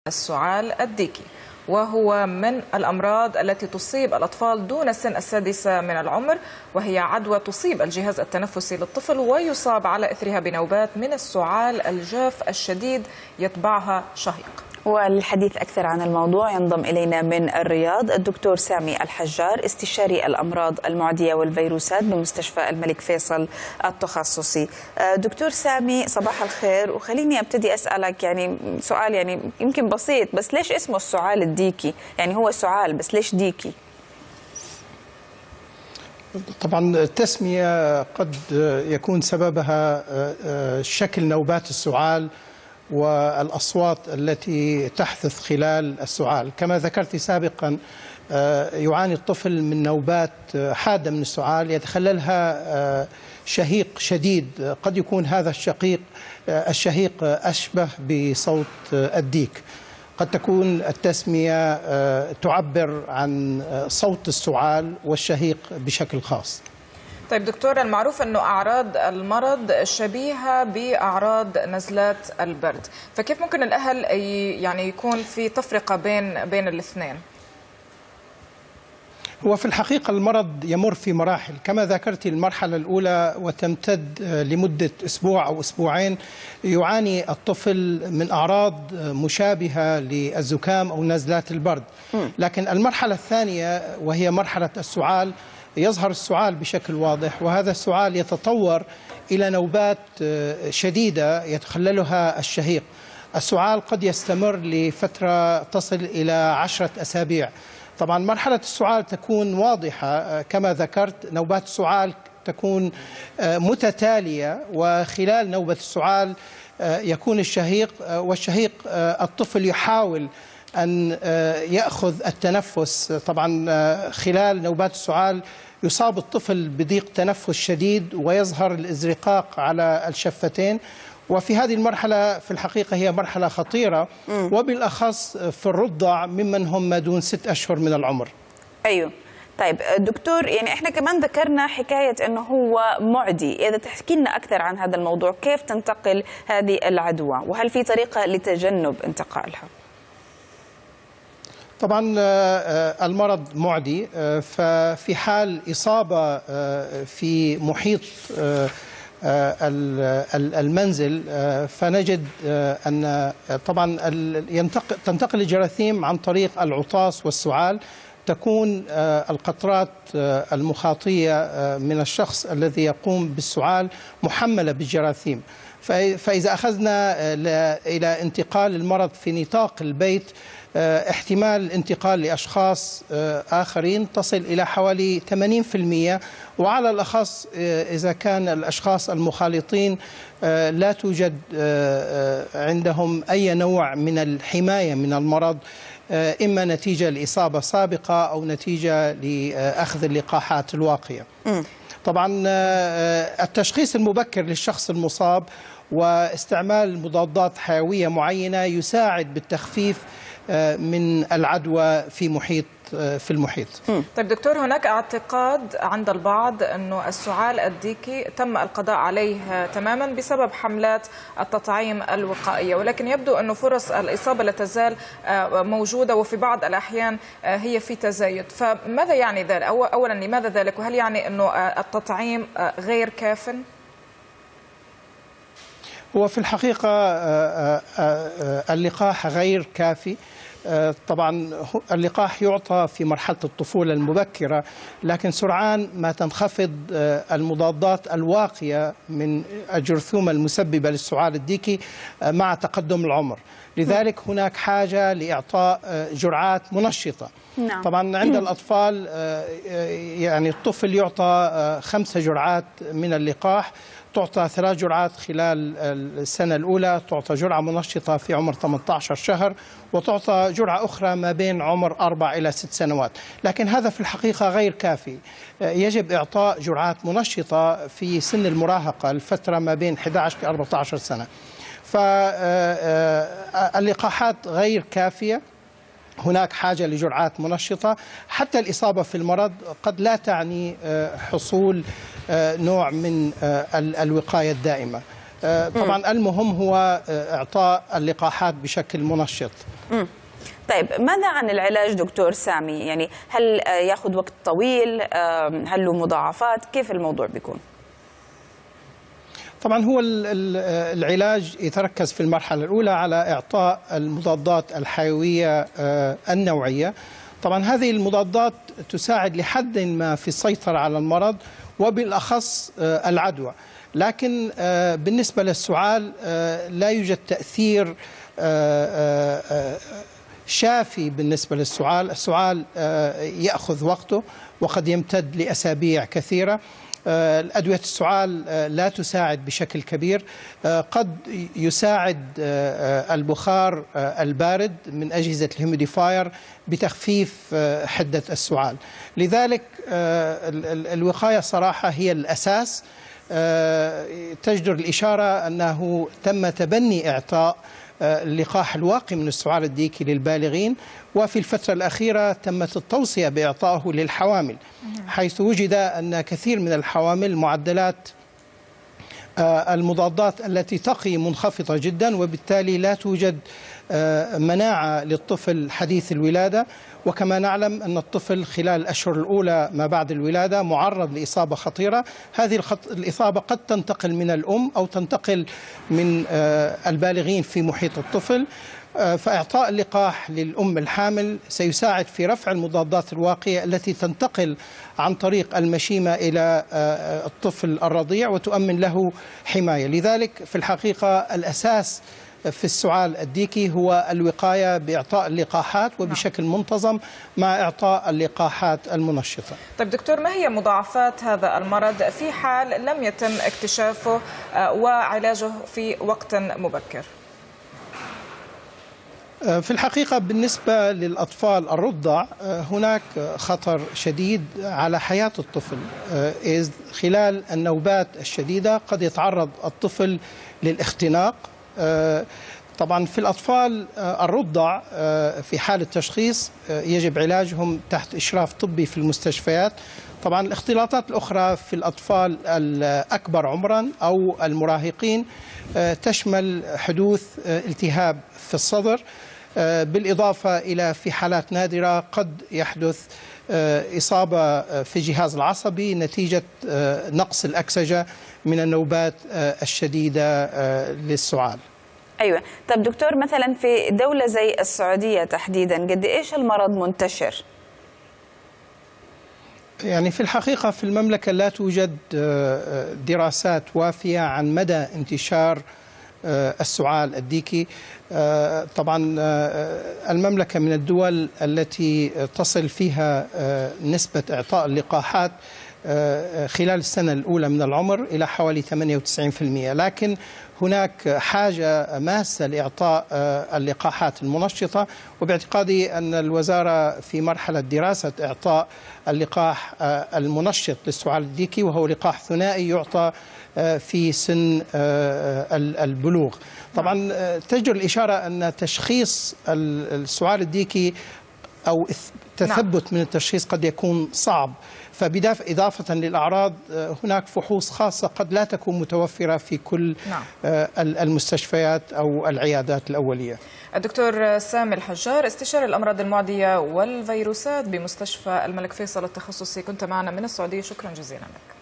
السعال الديكي، وهو من الأمراض التي تصيب الأطفال دون سن السادسة من العمر، وهي عدوى تصيب الجهاز التنفسي للطفل ويصاب على إثرها بنوبات من السعال الجاف الشديد يتبعها شهيق. والحديث أكثر عن الموضوع ينضم إلينا من الرياض الدكتور سامي الحجار، استشاري الأمراض المعدية والفيروسات بمستشفى الملك فيصل التخصصي. دكتور سامي صباح الخير، وخليني أبتدي أسألك يعني سؤال يعني يمكن بسيط، بس ليش اسمه السعال الديكي؟ يعني هو سعال بس ليش ديكي؟ طبعا التسمية قد يكون سببها شكل نوبات السعال والأصوات التي تحدث خلال السعال. كما ذكرت سابقا يعاني الطفل من نوبات حادة من السعال يتخللها شهيق شديد، قد يكون هذا الشهيق أشبه بصوت الديك. قد تكون التسمية تعبر عن صوت السعال والشهيق بشكل خاص. طيب دكتور، المعروف أنه أعراض المرض شبيهة بأعراض نزلات البرد، فكيف ممكن الأهل يعني يكون في تفرقة بين الاثنين؟ هو في الحقيقة المرض يمر في مراحل، كما ذكرت المرحلة الأولى وتمتد لمدة أسبوع أو أسبوعين يعاني الطفل من أعراض مشابهة للزكام أو نزلات البرد، لكن المرحلة الثانية وهي مرحلة السعال يظهر السعال بشكل واضح، وهذا السعال يتطور إلى نوبات شديدة يتخللها الشهيق. السعال قد يستمر لفترة تصل إلى 10 أسابيع. طبعا مرحلة السعال تكون واضحة كما ذكرت، نوبات السعال تكون متتالية، وخلال نوبة السعال يكون الشهيق، والشهيق الطفل يحاول أن يأخذ التنفس. طبعا خلال نوبات السعال يصاب الطفل بضيق تنفس شديد ويظهر الازرقاق على الشفتين، وفي هذه المرحلة في الحقيقة هي مرحلة خطيرة، وبالأخص في الرضع ممن هم ما دون 6 أشهر من العمر. أيوه. طيب دكتور، يعني احنا كمان ذكرنا حكاية انه هو معدي، اذا تحكي لنا اكثر عن هذا الموضوع، كيف تنتقل هذه العدوى وهل في طريقة لتجنب انتقالها؟ طبعا المرض معدي، ففي حال إصابة في محيط المنزل فنجد أن طبعا تنتقل الجراثيم عن طريق العطاس والسعال. تكون القطرات المخاطية من الشخص الذي يقوم بالسعال محملة بالجراثيم، فإذا أخذنا إلى انتقال المرض في نطاق البيت احتمال الانتقال لأشخاص آخرين تصل إلى حوالي 80%، وعلى الأخص إذا كان الأشخاص المخالطين لا توجد عندهم أي نوع من الحماية من المرض، إما نتيجة لإصابة سابقة أو نتيجة لأخذ اللقاحات الواقية. طبعا التشخيص المبكر للشخص المصاب واستعمال مضادات حيوية معينة يساعد بالتخفيف من العدوى في المحيط. طيب دكتور، هناك اعتقاد عند البعض أنه السعال الديكي تم القضاء عليه تماما بسبب حملات التطعيم الوقائية، ولكن يبدو أنه فرص الإصابة لا تزال موجودة، وفي بعض الأحيان هي في تزايد، فماذا يعني ذلك؟ أولا لماذا ذلك؟ وهل يعني أنه التطعيم غير كاف؟ هو في الحقيقة اللقاح غير كافي. طبعا اللقاح يعطى في مرحلة الطفولة المبكرة، لكن سرعان ما تنخفض المضادات الواقية من الجرثومة المسببة للسعال الديكي مع تقدم العمر، لذلك هناك حاجة لإعطاء جرعات منشطة. طبعا عند الأطفال يعني الطفل يعطى 5 جرعات من اللقاح، تعطى 3 جرعات خلال السنة الأولى، تعطى جرعة منشطة في عمر 18 شهر، وتعطى جرعة أخرى ما بين عمر 4 إلى 6 سنوات، لكن هذا في الحقيقة غير كافي. يجب إعطاء جرعات منشطة في سن المراهقة، الفترة ما بين 11 إلى 14 سنة. فاللقاحات غير كافية، هناك حاجة لجرعات منشطة. حتى الإصابة في المرض قد لا تعني حصول نوع من الوقاية الدائمة. طبعا المهم هو إعطاء اللقاحات بشكل منشط. طيب ماذا عن العلاج دكتور سامي؟ يعني هل ياخذ وقت طويل؟ هل له مضاعفات؟ كيف الموضوع بيكون؟ طبعا هو العلاج يتركز في المرحلة الأولى على إعطاء المضادات الحيوية النوعية. طبعا هذه المضادات تساعد لحد ما في السيطرة على المرض وبالأخص العدوى، لكن بالنسبة للسعال لا يوجد تأثير شافي بالنسبة للسعال. السعال يأخذ وقته وقد يمتد لأسابيع كثيرة. الأدوية السعال لا تساعد بشكل كبير. قد يساعد البخار البارد من أجهزة الهيوميديفاير بتخفيف حدة السعال. لذلك الوقاية صراحة هي الأساس. تجدر الإشارة أنه تم تبني إعطاء اللقاح الواقي من السعال الديكي للبالغين، وفي الفترة الأخيرة تمت التوصية بإعطائه للحوامل، حيث وجد أن كثير من الحوامل معدلات المضادات التي تقي منخفضة جدا، وبالتالي لا توجد مناعة للطفل حديث الولادة. وكما نعلم أن الطفل خلال الأشهر الأولى ما بعد الولادة معرض لإصابة خطيرة. هذه الإصابة قد تنتقل من الأم أو تنتقل من البالغين في محيط الطفل. فإعطاء اللقاح للأم الحامل سيساعد في رفع المضادات الواقية التي تنتقل عن طريق المشيمة إلى الطفل الرضيع وتؤمن له حماية. لذلك في الحقيقة الأساس في السعال الديكي هو الوقاية بإعطاء اللقاحات وبشكل منتظم مع إعطاء اللقاحات المنشطة. طيب دكتور، ما هي مضاعفات هذا المرض في حال لم يتم اكتشافه وعلاجه في وقت مبكر؟ في الحقيقة بالنسبة للأطفال الرضع هناك خطر شديد على حياة الطفل، إذ خلال النوبات الشديدة قد يتعرض الطفل للاختناق. طبعا في الأطفال الرضع في حال التشخيص يجب علاجهم تحت إشراف طبي في المستشفيات. طبعا الاختلاطات الأخرى في الأطفال الأكبر عمرا أو المراهقين تشمل حدوث التهاب في الصدر، بالإضافة إلى في حالات نادرة قد يحدث إصابة في الجهاز العصبي نتيجة نقص الأكسجة من النوبات الشديدة للسعال. أيوة. طيب دكتور، مثلا في دولة زي السعودية تحديدا قد إيش المرض منتشر؟ يعني في الحقيقة في المملكة لا توجد دراسات وافية عن مدى انتشار السعال الديكي. طبعا المملكة من الدول التي تصل فيها نسبة إعطاء اللقاحات خلال السنة الأولى من العمر إلى حوالي 98%، لكن هناك حاجة ماسة لإعطاء اللقاحات المنشطة، وباعتقادي أن الوزارة في مرحلة دراسة إعطاء اللقاح المنشط للسعال الديكي، وهو لقاح ثنائي يعطى في سن البلوغ. طبعا تجدر الإشارة أن تشخيص السعال الديكي أو تثبت من التشخيص قد يكون صعب، فإضافة للأعراض هناك فحوص خاصة قد لا تكون متوفرة في كل المستشفيات أو العيادات الأولية. الدكتور سامي الحجار، استشاري الأمراض المعدية والفيروسات بمستشفى الملك فيصل التخصصي، كنت معنا من السعودية، شكرا جزيلا لك.